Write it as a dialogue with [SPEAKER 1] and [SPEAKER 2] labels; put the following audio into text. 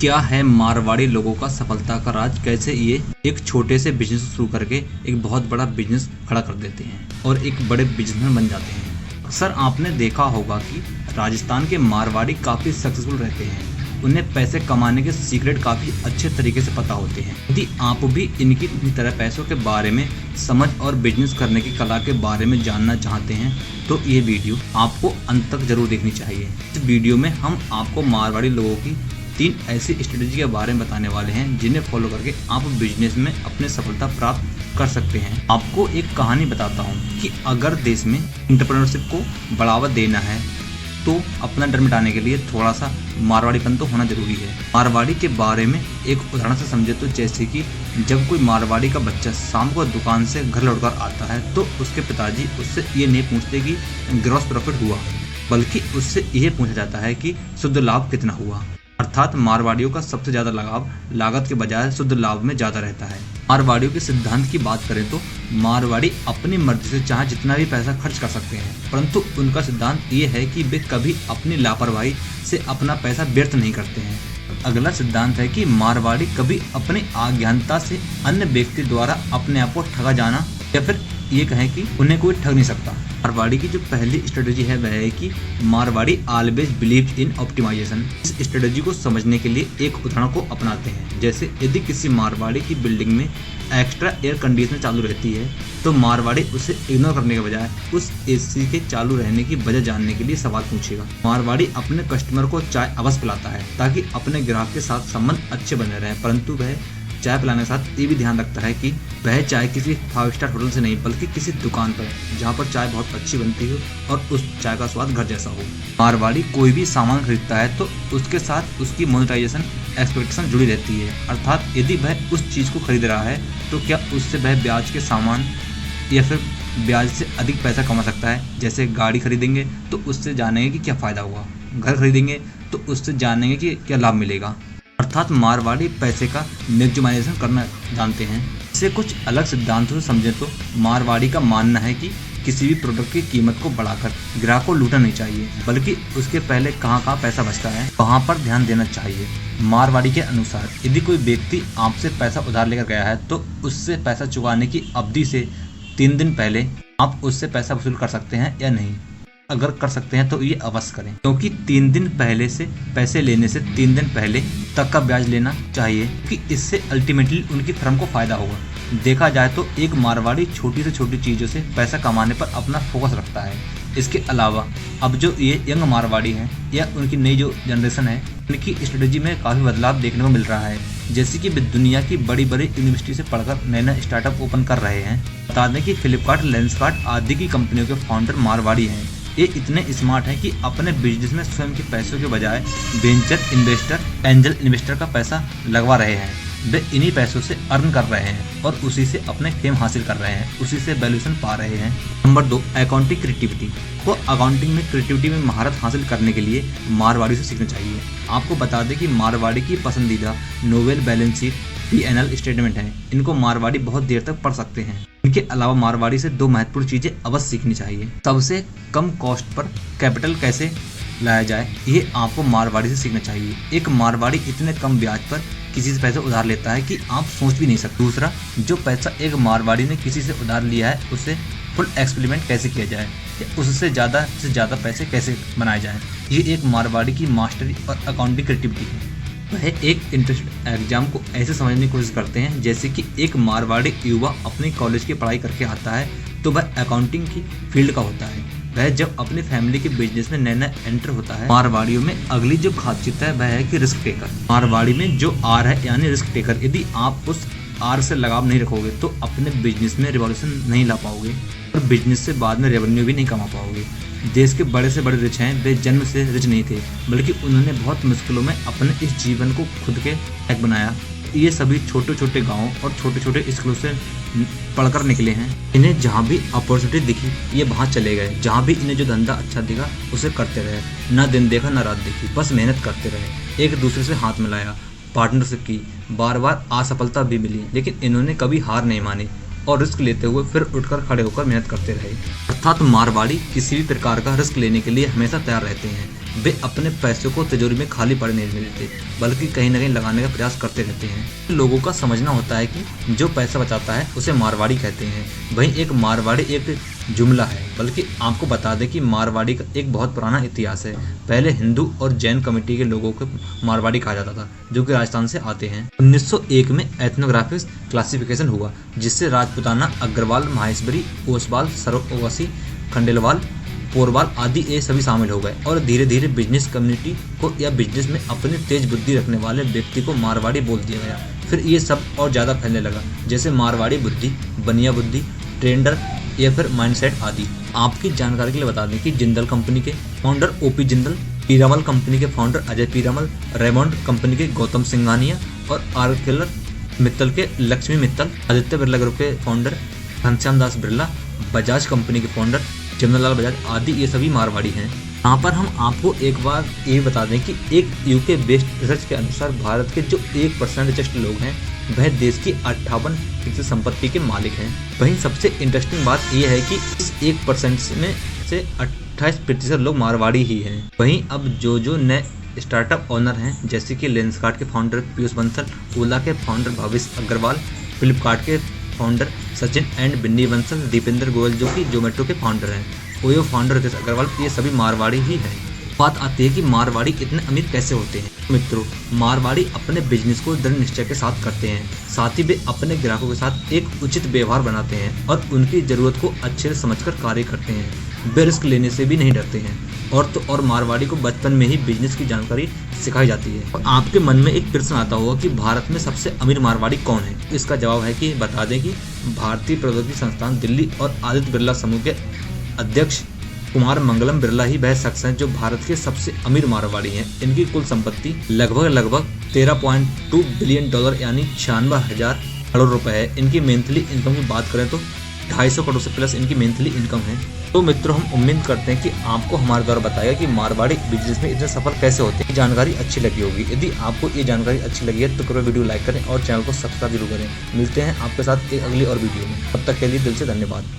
[SPEAKER 1] क्या है मारवाड़ी लोगों का सफलता का राज? कैसे ये एक छोटे से बिजनेस शुरू करके एक बहुत बड़ा बिजनेस खड़ा कर देते हैं और एक बड़े बिजनेसमैन बन जाते हैं। अक्सर आपने देखा होगा कि राजस्थान के मारवाड़ी काफ़ी सक्सेसफुल रहते हैं। उन्हें पैसे कमाने के सीक्रेट काफ़ी अच्छे तरीके से पता होते हैं। यदि आप भी इनकी तरह पैसों के बारे में समझ और बिजनेस करने की कला के बारे में जानना चाहते हैं तो ये वीडियो आपको अंत तक जरूर देखनी चाहिए। इस वीडियो में हम आपको मारवाड़ी लोगों की 3 ऐसी स्ट्रेटेजी के बारे में बताने वाले हैं जिन्हें फॉलो करके आप बिजनेस में अपने सफलता प्राप्त कर सकते हैं। आपको एक कहानी बताता हूँ कि अगर देश में एंटरप्रेन्योरशिप को बढ़ावा देना है तो अपना डर मिटाने के लिए थोड़ा सा मारवाड़ीपन तो होना जरूरी है। मारवाड़ी के बारे में एक उदाहरण से समझे तो जैसे कि जब कोई मारवाड़ी का बच्चा शाम को दुकान से घर लौटकर आता है तो उसके पिताजी उससे ये नहीं पूछते कि ग्रॉस प्रॉफिट हुआ, बल्कि उससे यह पूछा जाता है कि शुद्ध लाभ कितना हुआ। अर्थात मारवाड़ियों का सबसे ज्यादा लगाव लागत के बजाय शुद्ध लाभ में ज्यादा रहता है। मारवाड़ियों के सिद्धांत की बात करें तो मारवाड़ी अपनी मर्जी से चाहे जितना भी पैसा खर्च कर सकते हैं, परंतु उनका सिद्धांत ये है कि वे कभी अपनी लापरवाही से अपना पैसा व्यर्थ नहीं करते हैं। अगला सिद्धांत है कि मारवाड़ी कभी अपनी अज्ञानता से अन्य व्यक्ति द्वारा अपने आप को ठगा जाना या फिर ये कहें कि उन्हें कोई ठग नहीं सकता। मारवाड़ी की जो पहली स्ट्रेटेजी है वह है कि Marwari always believe in optimisation. इस स्ट्रेटेजी को समझने के लिए एक उदाहरण को अपनाते हैं। जैसे यदि किसी मारवाड़ी की बिल्डिंग में एक्स्ट्रा एयर कंडीशनर चालू रहती है तो मारवाड़ी उसे इग्नोर करने के बजाय उस एसी के चालू रहने की वजह जानने के लिए सवाल पूछेगा। मारवाड़ी अपने कस्टमर को चाय अवश्य पिलाता है ताकि अपने ग्राहक के साथ संबंध अच्छे बने रहे, परंतु वह चाय पिलाने के साथ ये भी ध्यान रखता है कि वह चाय किसी 5 स्टार होटल से नहीं बल्कि किसी दुकान पर जहाँ पर चाय बहुत अच्छी बनती हो और उस चाय का स्वाद घर जैसा हो। मारवाड़ी कोई भी सामान खरीदता है तो उसके साथ उसकी मोनेटाइजेशन एक्सपेक्टेशन जुड़ी रहती है। अर्थात यदि वह उस चीज़ को खरीद रहा है तो क्या उससे वह ब्याज के सामान या फिर ब्याज से अधिक पैसा कमा सकता है। जैसे गाड़ी खरीदेंगे तो उससे जानेंगे कि क्या फ़ायदा हुआ, घर खरीदेंगे तो उससे जानेंगे कि क्या लाभ मिलेगा। अर्थात मारवाड़ी पैसे का मैक्सिमाइजेशन करना जानते हैं। इसे कुछ अलग सिद्धांतों से समझें तो मारवाड़ी का मानना है कि किसी भी प्रोडक्ट की कीमत को बढ़ाकर ग्राहक को लूटना नहीं चाहिए, बल्कि उसके पहले कहाँ पैसा बचता है वहाँ पर ध्यान देना चाहिए। मारवाड़ी के अनुसार यदि कोई व्यक्ति आपसे पैसा उधार लेकर गया है तो उससे पैसा चुकाने की अवधि से 3 दिन पहले आप उससे पैसा वसूल कर सकते हैं या नहीं। अगर कर सकते हैं तो ये अवश्य करें, क्योंकि 3 दिन पहले से पैसे लेने से 3 दिन पहले तक का ब्याज लेना चाहिए कि इससे अल्टीमेटली उनकी फर्म को फायदा होगा। देखा जाए तो एक मारवाड़ी छोटी से छोटी चीज़ों से पैसा कमाने पर अपना फोकस रखता है। इसके अलावा अब जो ये यंग मारवाड़ी हैं या उनकी नई जो जनरेशन है उनकी स्ट्रेटेजी में काफ़ी बदलाव देखने को मिल रहा है। जैसे कि वे दुनिया की बड़ी बड़ी यूनिवर्सिटी से पढ़कर नए नए स्टार्टअप ओपन कर रहे हैं। बता दें कि फ्लिपकार्ट, लेंसकार्ट आदि की कंपनियों के फाउंडर मारवाड़ी हैं। ये इतने स्मार्ट हैं कि अपने बिजनेस में स्वयं के पैसों के बजाय वेंचर इन्वेस्टर, एंजल इन्वेस्टर का पैसा लगवा रहे हैं। वे इन्हीं पैसों से अर्न कर रहे हैं और उसी से अपने फेम हासिल कर रहे हैं, उसी से वैल्यूएशन पा रहे हैं। Number 2, accounting creativity. तो अकाउंटिंग में क्रिएटिविटी में महारत हासिल करने के लिए मारवाड़ी से सीखना चाहिए। आपको बता दें कि मारवाड़ी की पसंदीदा novel balance sheet, P&L statement है। इनको मारवाड़ी बहुत देर तक पढ़ सकते हैं। इनके अलावा मारवाड़ी से 2 महत्वपूर्ण चीजें अवश्य सीखनी चाहिए। सबसे कम कॉस्ट पर कैपिटल कैसे लाया जाए, ये आपको मारवाड़ी से सीखना चाहिए। एक मारवाड़ी इतने कम ब्याज पर किसी से पैसे उधार लेता है कि आप सोच भी नहीं सकते। दूसरा, जो पैसा एक मारवाड़ी ने किसी से उधार लिया है उसे फुल एक्सपेरिमेंट कैसे किया जाए या उससे ज़्यादा से ज़्यादा पैसे कैसे बनाए जाए, ये एक मारवाड़ी की मास्टरी और अकाउंटिंग क्रिएटिविटी है। वह एक इंटरेस्ट एग्जाम को ऐसे समझने की कोशिश करते हैं जैसे कि एक मारवाड़ी युवा अपनी कॉलेज की पढ़ाई करके आता है तो वह अकाउंटिंग की फील्ड का होता है। वह जब अपनी फैमिली के बिजनेस में नया एंटर होता है। मारवाड़ियों में अगली जो खासियत है वह है कि रिस्क टेकर। मारवाड़ी में जो आर है यानी रिस्क टेकर, यदि आप उस आर से लगाव नहीं रखोगे तो अपने बिजनेस में रिवॉल्यूशन नहीं ला पाओगे और बिजनेस से बाद में रेवेन्यू भी नहीं कमा पाओगे। देश के बड़े से बड़े रिच हैं, वे जन्म से रिच नहीं थे, बल्कि उन्होंने बहुत मुश्किलों में अपने इस जीवन को खुद के लायक बनाया। ये सभी छोटे छोटे गाँव और छोटे छोटे स्कूलों से पढ़कर निकले हैं। इन्हें जहाँ भी अपॉर्चुनिटी दिखी ये वहाँ चले गए। जहाँ भी इन्हें जो धंधा अच्छा दिखा उसे करते रहे। ना दिन देखा ना रात देखी, बस मेहनत करते रहे। एक दूसरे से हाथ मिलाया, पार्टनरशिप की, बार बार असफलता भी मिली, लेकिन इन्होंने कभी हार नहीं मानी और रिस्क लेते हुए फिर उठकर खड़े होकर मेहनत करते रहे। अर्थात मारवाड़ी किसी भी प्रकार का रिस्क लेने के लिए हमेशा तैयार रहते हैं। वे अपने पैसों को तिजोरी में खाली पड़ने नहीं देते, बल्कि कहीं न कहीं लगाने का प्रयास करते रहते हैं। लोगों का समझना होता है कि जो पैसा बचाता है उसे मारवाड़ी कहते हैं। वहीं एक मारवाड़ी एक जुमला है, बल्कि आपको बता दें कि मारवाड़ी का एक बहुत पुराना इतिहास है। पहले हिंदू और जैन कम्युनिटी के लोगों को मारवाड़ी कहा जाता था, जो कि राजस्थान से आते हैं। 1901 में एथनोग्राफिक क्लासिफिकेशन हुआ, जिससे राजपूताना, अग्रवाल, माहेश्वरी, ओसवाल, सरवसी, खंडेलवाल, पोरवाल आदि ये सभी शामिल हो गए और धीरे धीरे बिजनेस कम्युनिटी को या बिजनेस में अपनी तेज बुद्धि रखने वाले व्यक्ति को मारवाड़ी बोल दिया गया। फिर ये सब और ज़्यादा फैलने लगा, जैसे मारवाड़ी बुद्धि, बनिया बुद्धि, ट्रेंडर या फिर माइंडसेट आदि। आपकी जानकारी के लिए बता दें कि जिंदल कंपनी के founder OP Jindal, Piramal company के founder Ajay Piramal, Raymond company के गौतम सिंघानिया और आर्किलर मित्तल के लक्ष्मी मित्तल, आदित्य बिरला ग्रुप के फाउंडर घनश्याम दास बिरला, बजाज कंपनी के फाउंडर जमनालाल बजाज आदि ये सभी मारवाड़ी हैं। यहाँ पर हम आपको एक बार ये बता दें कि एक यूके बेस्ड रिसर्च के अनुसार भारत के जो 1% रिचेस्ट लोग हैं वह देश की 58% संपत्ति के मालिक हैं। वहीं सबसे इंटरेस्टिंग बात यह है कि इस 1% में से 28% लोग मारवाड़ी ही हैं। वहीं अब जो नए स्टार्टअप ओनर हैं, जैसे कि लेंसकार्ट के फाउंडर पीयूष बंसल, ओला के फाउंडर भविष्य अग्रवाल, फ्लिपकार्ट के फाउंडर सचिन एंड बिन्नी बंसल, दीपेंद्र गोयल जो कि जोमेटो के फाउंडर हैं, ओयो फाउंडर रितेश अग्रवाल, ये सभी मारवाड़ी ही हैं। बात आती है कि मारवाड़ी इतने अमीर कैसे होते हैं। मित्रों, मारवाड़ी अपने बिजनेस को दृढ़ निश्चय के साथ करते हैं, साथ ही वे अपने ग्राहकों के साथ एक उचित व्यवहार बनाते हैं और उनकी जरूरत को अच्छे से समझकर कार्य करते हैं। वे रिस्क लेने से भी नहीं डरते हैं और मारवाड़ी को बचपन में ही बिजनेस की जानकारी सिखाई जाती है। और आपके मन में एक प्रश्न आता होगा कि भारत में सबसे अमीर मारवाड़ी कौन है। इसका जवाब है कि बता दें कि भारतीय प्रौद्योगिकी संस्थान दिल्ली और आदित्य बिरला समूह के अध्यक्ष कुमार मंगलम बिरला ही वह शख्स हैं जो भारत के सबसे अमीर मारवाड़ी हैं। इनकी कुल संपत्ति लगभग 13.2 बिलियन डॉलर यानी 96,000 करोड़ रुपए है। इनकी मंथली इनकम की बात करें तो 250 करोड़ से प्लस इनकी मंथली इनकम है। तो मित्रों, हम उम्मीद करते हैं कि आपको हमारे द्वारा बताया कि मारवाड़ी बिजनेस में इतने सफल कैसे होते हैं। जानकारी अच्छी लगी होगी। यदि आपको ये जानकारी अच्छी लगी है तो कृपया वीडियो लाइक करें और चैनल को सब्सक्राइब जरूर करें। मिलते हैं आपके साथ एक अगली और वीडियो में। तब तक के लिए दिल से धन्यवाद।